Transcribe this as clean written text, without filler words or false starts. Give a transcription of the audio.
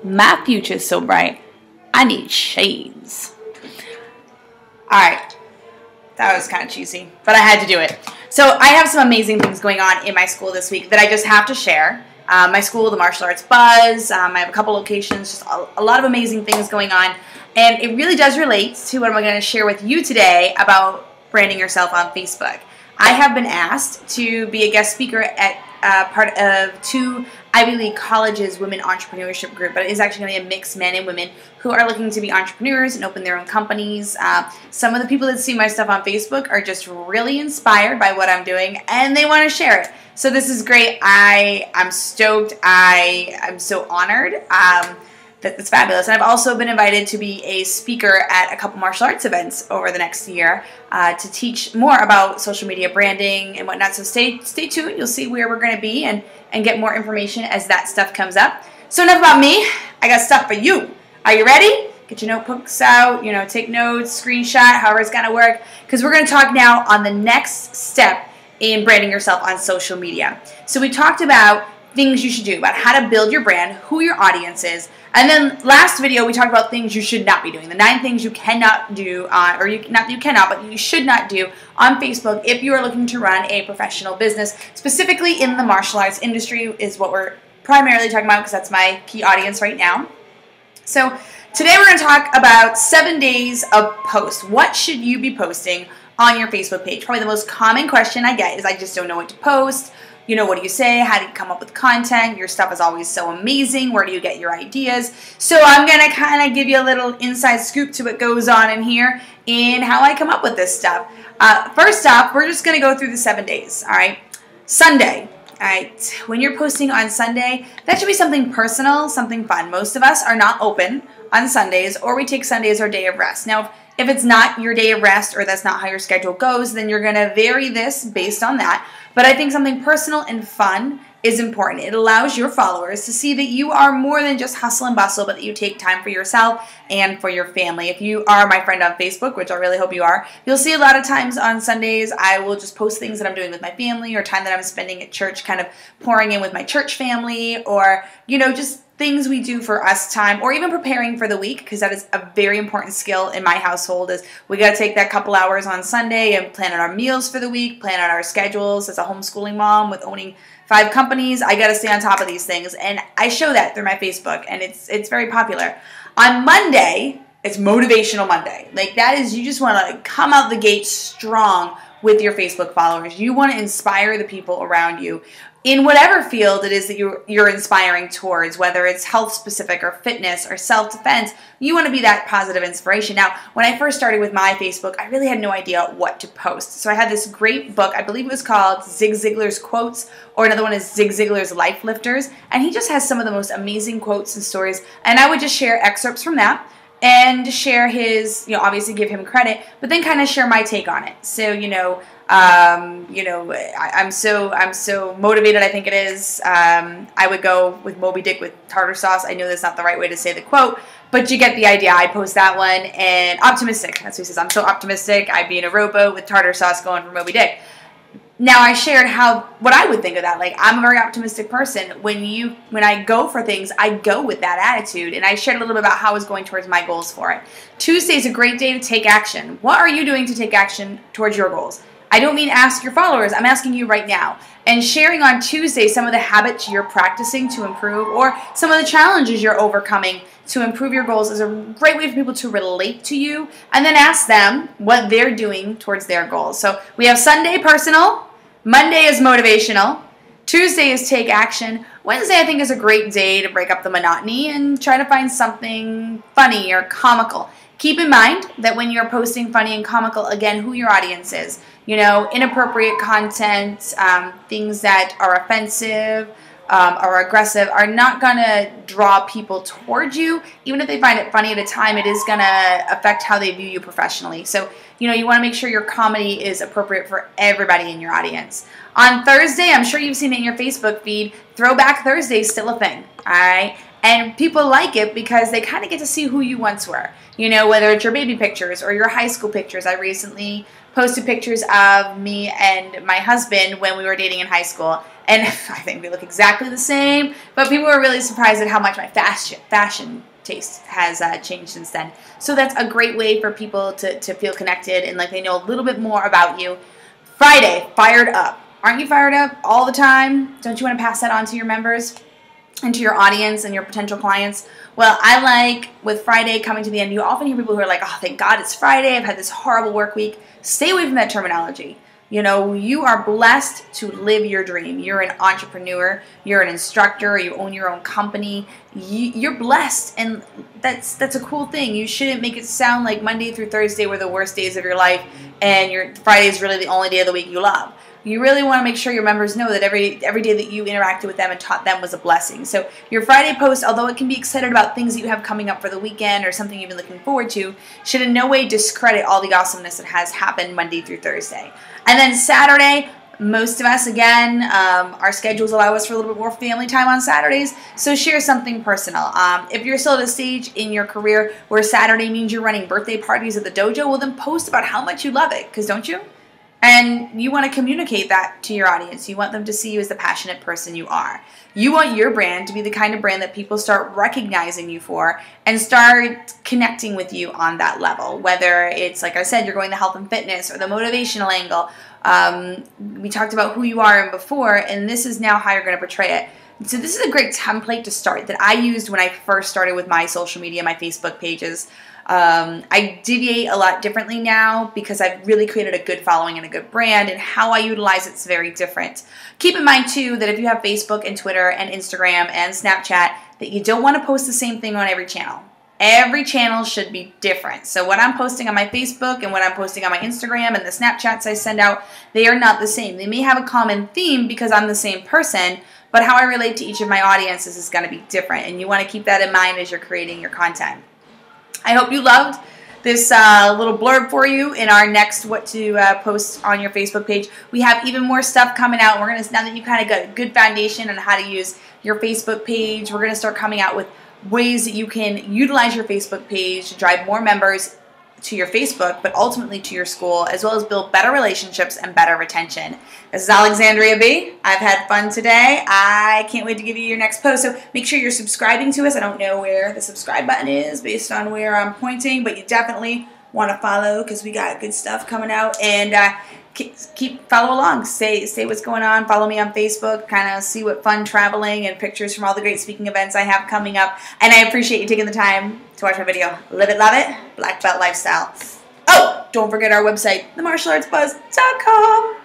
My future's so bright, I need shades. Alright, that was kind of cheesy, but I had to do it. So I have some amazing things going on in my school this week that I just have to share. My school, the Martial Arts Buzz, I have a couple locations, just a lot of amazing things going on. And it really does relate to what I'm going to share with you today about branding yourself on Facebook. I have been asked to be a guest speaker at part of 2 Ivy League colleges women entrepreneurship group, but it is actually going to be a mixed men and women who are looking to be entrepreneurs and open their own companies. Some of the people that see my stuff on Facebook are just really inspired by what I'm doing, and they want to share it. So this is great. I'm stoked. I'm so honored. That's fabulous. And I've also been invited to be a speaker at a couple martial arts events over the next year to teach more about social media branding and whatnot. So stay tuned. You'll see where we're going to be and get more information as that stuff comes up. So enough about me. I got stuff for you. Are you ready? Get your notebooks out, take notes, screenshot, however it's going to work. Because we're going to talk now on the next step in branding yourself on social media. So we talked about things you should do, about how to build your brand, who your audience is. And then last video we talked about things you should not be doing, the 9 things you cannot do not that you cannot, but you should not do on Facebook if you are looking to run a professional business, specifically in the martial arts industry is what we're primarily talking about because that's my key audience right now. So today we're going to talk about 7 days of posts. What should you be posting on your Facebook page? Probably the most common question I get is I just don't know what to post. What do you say? How do you come up with content? Your stuff is always so amazing. Where do you get your ideas? So I'm going to kind of give you a little inside scoop to what goes on in here and how I come up with this stuff. First off, we're just going to go through the 7 days, all right? Sunday, all right? When you're posting on Sunday, that should be something personal, something fun. Most of us are not open on Sundays, or we take Sundays our day of rest. Now, if it's not your day of rest or that's not how your schedule goes, then you're going to vary this based on that. But I think something personal and fun is important. It allows your followers to see that you are more than just hustle and bustle, but that you take time for yourself and for your family. If you are my friend on Facebook, which I really hope you are, you'll see a lot of times on Sundays I will just post things that I'm doing with my family or time that I'm spending at church, kind of pouring in with my church family, or, just things we do for us time, or even preparing for the week, because that is a very important skill in my household. Is we got to take that couple hours on Sunday and plan out our meals for the week, plan out our schedules. As a homeschooling mom with owning 5 companies, I got to stay on top of these things, and I show that through my Facebook, and it's very popular. On Monday, it's Motivational Monday. Like, that is, you just want to come out the gate strong with your Facebook followers. You want to inspire the people around you in whatever field it is that you're inspiring towards, whether it's health specific or fitness or self-defense. You want to be that positive inspiration. Now, when I first started with my Facebook, I really had no idea what to post. So I had this great book, I believe it was called Zig Ziglar's Quotes, or another one is Zig Ziglar's Life Lifters, and he just has some of the most amazing quotes and stories, and I would just share excerpts from that and share his, obviously give him credit, but then kind of share my take on it. So, I'm so motivated, I think it is. I would go with Moby Dick with tartar sauce. I know that's not the right way to say the quote, but you get the idea. I post that one. And optimistic, that's what he says. I'm so optimistic. I'd be in a rowboat with tartar sauce going for Moby Dick. Now, I shared what I would think of that. Like, I'm a very optimistic person. When I go for things, I go with that attitude. And I shared a little bit about how I was going towards my goals for it. Tuesday is a great day to take action. What are you doing to take action towards your goals? I don't mean ask your followers. I'm asking you right now. And sharing on Tuesday some of the habits you're practicing to improve, or some of the challenges you're overcoming to improve your goals, is a great way for people to relate to you and then ask them what they're doing towards their goals. So we have Sunday, personal. Monday is motivational. Tuesday is take action. Wednesday, I think, is a great day to break up the monotony and try to find something funny or comical. Keep in mind that when you're posting funny and comical, again, who your audience is. Inappropriate content, things that are offensive or aggressive are not going to draw people towards you. Even if they find it funny at a time, it is going to affect how they view you professionally. So, you want to make sure your comedy is appropriate for everybody in your audience. On Thursday, I'm sure you've seen it in your Facebook feed, Throwback Thursday is still a thing, all right? And people like it because they kind of get to see who you once were. Whether it's your baby pictures or your high school pictures. I recently posted pictures of me and my husband when we were dating in high school. And I think we look exactly the same, but people were really surprised at how much my fashion taste has changed since then. So that's a great way for people to feel connected and like they know a little bit more about you. Friday, fired up. Aren't you fired up all the time? Don't you want to pass that on to your members and to your audience and your potential clients? Well, I like with Friday coming to the end, you often hear people who are like, oh, thank God it's Friday. I've had this horrible work week. Stay away from that terminology. You know, you are blessed to live your dream. You're an entrepreneur. You're an instructor. You own your own company. You're blessed, and that's a cool thing. You shouldn't make it sound like Monday through Thursday were the worst days of your life, and your Friday is really the only day of the week you love. You really want to make sure your members know that every day that you interacted with them and taught them was a blessing. So your Friday post, although it can be excited about things that you have coming up for the weekend or something you've been looking forward to, should in no way discredit all the awesomeness that has happened Monday through Thursday. And then Saturday, most of us, again, our schedules allow us for a little bit more family time on Saturdays, so share something personal. If you're still at a stage in your career where Saturday means you're running birthday parties at the dojo, well then post about how much you love it, because don't you? And you want to communicate that to your audience. You want them to see you as the passionate person you are. You want your brand to be the kind of brand that people start recognizing you for and start connecting with you on that level. Whether it's, like I said, you're going the health and fitness or the motivational angle. We talked about who you are before, and this is now how you're going to portray it. So this is a great template to start that I used when I first started with my social media, my Facebook pages. I deviate a lot differently now because I've really created a good following and a good brand, and how I utilize it's very different. Keep in mind too that if you have Facebook and Twitter and Instagram and Snapchat, that you don't want to post the same thing on every channel. Every channel should be different. So what I'm posting on my Facebook and what I'm posting on my Instagram and the Snapchats I send out, they are not the same. They may have a common theme because I'm the same person, but how I relate to each of my audiences is going to be different, and you want to keep that in mind as you're creating your content. I hope you loved this little blurb for you in our next what to post on your Facebook page. We have even more stuff coming out. We're gonna, now that you kind of got a good foundation on how to use your Facebook page, we're gonna start coming out with ways that you can utilize your Facebook page to drive more members to your Facebook, but ultimately to your school, as well as build better relationships and better retention. This is Alexandria B. I've had fun today. I can't wait to give you your next post. So make sure you're subscribing to us. I don't know where the subscribe button is based on where I'm pointing, but you definitely want to follow because we got good stuff coming out. And keep follow along. Say what's going on. Follow me on Facebook. Kind of see what fun traveling and pictures from all the great speaking events I have coming up. And I appreciate you taking the time to watch my video. Live it, love it. Black Belt Lifestyle. Oh, don't forget our website, themartialartsbuzz.com.